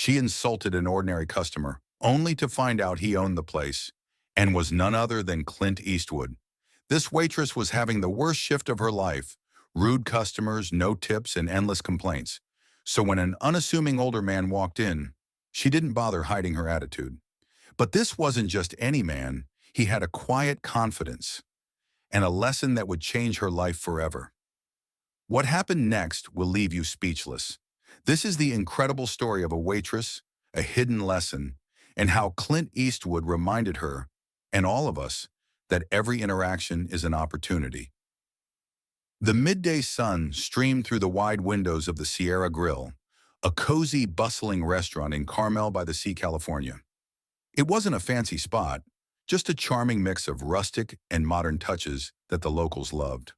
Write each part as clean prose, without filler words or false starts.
She insulted an ordinary customer, only to find out he owned the place, and was none other than Clint Eastwood. This waitress was having the worst shift of her life: rude customers, no tips, and endless complaints. So when an unassuming older man walked in, she didn't bother hiding her attitude. But this wasn't just any man. He had a quiet confidence and a lesson that would change her life forever. What happened next will leave you speechless. This is the incredible story of a waitress, a hidden lesson, and how Clint Eastwood reminded her, and all of us, that every interaction is an opportunity. The midday sun streamed through the wide windows of the Sierra Grill, a cozy, bustling restaurant in Carmel by the Sea, California. It wasn't a fancy spot, just a charming mix of rustic and modern touches that the locals loved.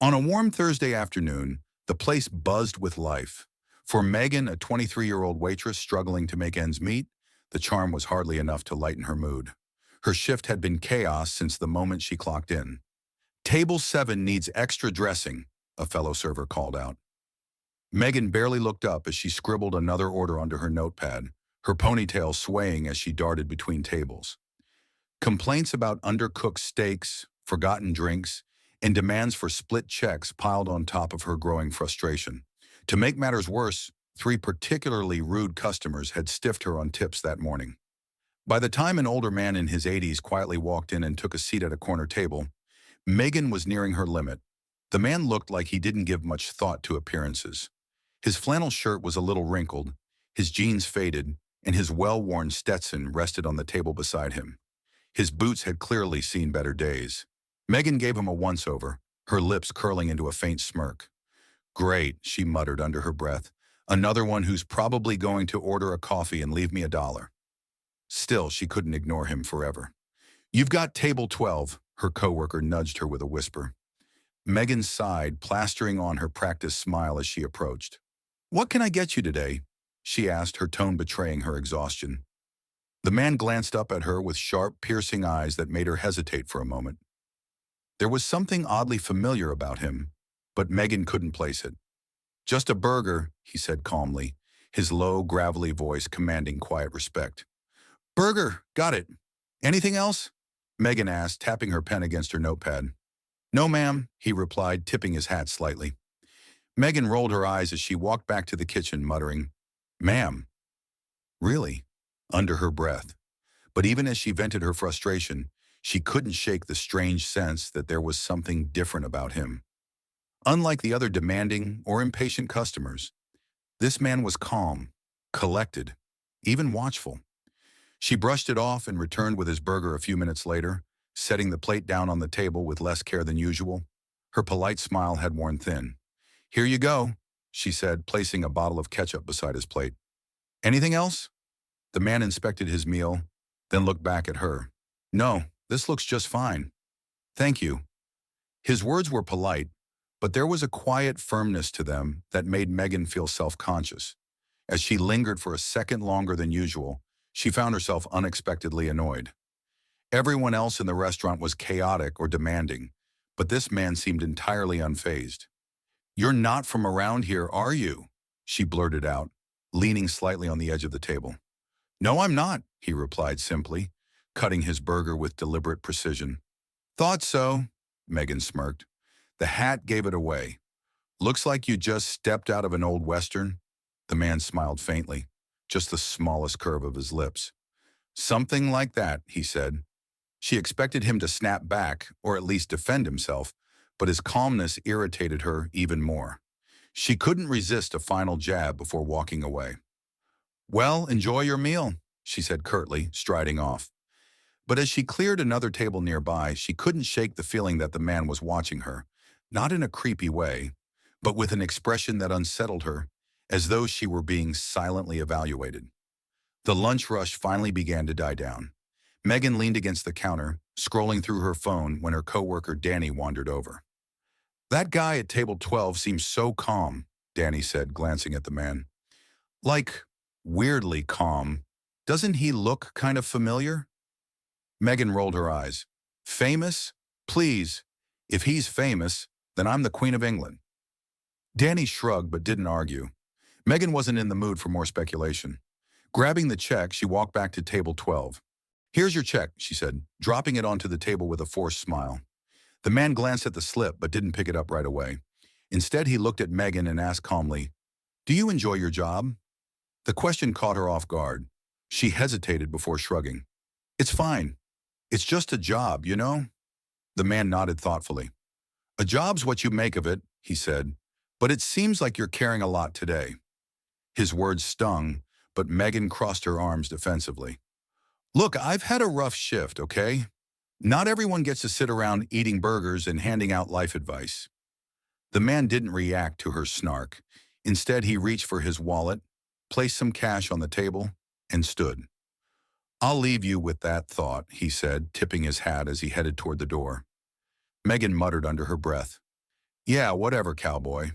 On a warm Thursday afternoon, the place buzzed with life. For Megan, a 23-year-old waitress struggling to make ends meet, the charm was hardly enough to lighten her mood. Her shift had been chaos since the moment she clocked in. "Table 7 needs extra dressing," a fellow server called out. Megan barely looked up as she scribbled another order onto her notepad, her ponytail swaying as she darted between tables. Complaints about undercooked steaks, forgotten drinks, and demands for split checks piled on top of her growing frustration. To make matters worse, 3 particularly rude customers had stiffed her on tips that morning. By the time an older man in his 80s quietly walked in and took a seat at a corner table, Megan was nearing her limit. The man looked like he didn't give much thought to appearances. His flannel shirt was a little wrinkled, his jeans faded, and his well-worn Stetson rested on the table beside him. His boots had clearly seen better days. Megan gave him a once-over, her lips curling into a faint smirk. "Great," she muttered under her breath. "Another one who's probably going to order a coffee and leave me $1." Still, she couldn't ignore him forever. "You've got table 12, her coworker nudged her with a whisper. Megan sighed, plastering on her practiced smile as she approached. "What can I get you today?" she asked, her tone betraying her exhaustion. The man glanced up at her with sharp, piercing eyes that made her hesitate for a moment. There was something oddly familiar about him, but Megan couldn't place it. "Just a burger," he said calmly, his low, gravelly voice commanding quiet respect. "Burger, got it. Anything else?" Megan asked, tapping her pen against her notepad. "No, ma'am," he replied, tipping his hat slightly. Megan rolled her eyes as she walked back to the kitchen, muttering, "Ma'am." "Really?" under her breath. But even as she vented her frustration, she couldn't shake the strange sense that there was something different about him. Unlike the other demanding or impatient customers, this man was calm, collected, even watchful. She brushed it off and returned with his burger a few minutes later, setting the plate down on the table with less care than usual. Her polite smile had worn thin. "Here you go," she said, placing a bottle of ketchup beside his plate. "Anything else?" The man inspected his meal, then looked back at her. "No, this looks just fine. Thank you." His words were polite, but there was a quiet firmness to them that made Megan feel self-conscious. As she lingered for a second longer than usual, she found herself unexpectedly annoyed. Everyone else in the restaurant was chaotic or demanding, but this man seemed entirely unfazed. "You're not from around here, are you?" she blurted out, leaning slightly on the edge of the table. "No, I'm not," he replied simply, cutting his burger with deliberate precision. "Thought so," Megan smirked. The hat gave it away. "Looks like you just stepped out of an old Western." The man smiled faintly, just the smallest curve of his lips. "Something like that," he said. She expected him to snap back, or at least defend himself, but his calmness irritated her even more. She couldn't resist a final jab before walking away. "Well, enjoy your meal," she said curtly, striding off. But as she cleared another table nearby, she couldn't shake the feeling that the man was watching her, not in a creepy way, but with an expression that unsettled her, as though she were being silently evaluated. The lunch rush finally began to die down. Megan leaned against the counter, scrolling through her phone when her coworker Danny wandered over. "That guy at table 12 seems so calm," Danny said, glancing at the man. "Like, weirdly calm. Doesn't he look kind of familiar?" Megan rolled her eyes. "Famous? Please. If he's famous, then I'm the Queen of England." Danny shrugged but didn't argue. Megan wasn't in the mood for more speculation. Grabbing the check, she walked back to table 12. "Here's your check," she said, dropping it onto the table with a forced smile. The man glanced at the slip but didn't pick it up right away. Instead, he looked at Megan and asked calmly, "Do you enjoy your job?" The question caught her off guard. She hesitated before shrugging. "It's fine. It's just a job, you know?" The man nodded thoughtfully. "A job's what you make of it," he said, "but it seems like you're carrying a lot today." His words stung, but Megan crossed her arms defensively. "Look, I've had a rough shift, okay? Not everyone gets to sit around eating burgers and handing out life advice." The man didn't react to her snark. Instead, he reached for his wallet, placed some cash on the table, and stood. "I'll leave you with that thought," he said, tipping his hat as he headed toward the door. Megan muttered under her breath, "Yeah, whatever, cowboy."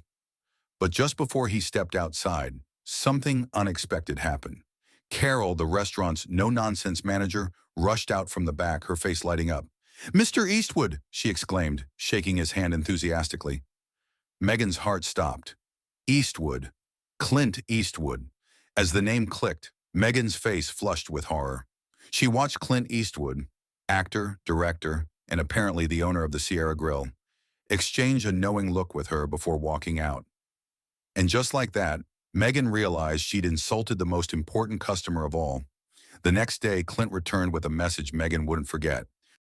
But just before he stepped outside, something unexpected happened. Carol, the restaurant's no-nonsense manager, rushed out from the back, her face lighting up. "Mr. Eastwood!" she exclaimed, shaking his hand enthusiastically. Megan's heart stopped. Eastwood. Clint Eastwood. As the name clicked, Megan's face flushed with horror. She watched Clint Eastwood, actor, director, and apparently the owner of the Sierra Grill, exchange a knowing look with her before walking out. And just like that, Megan realized she'd insulted the most important customer of all. The next day, Clint returned with a message Megan wouldn't forget.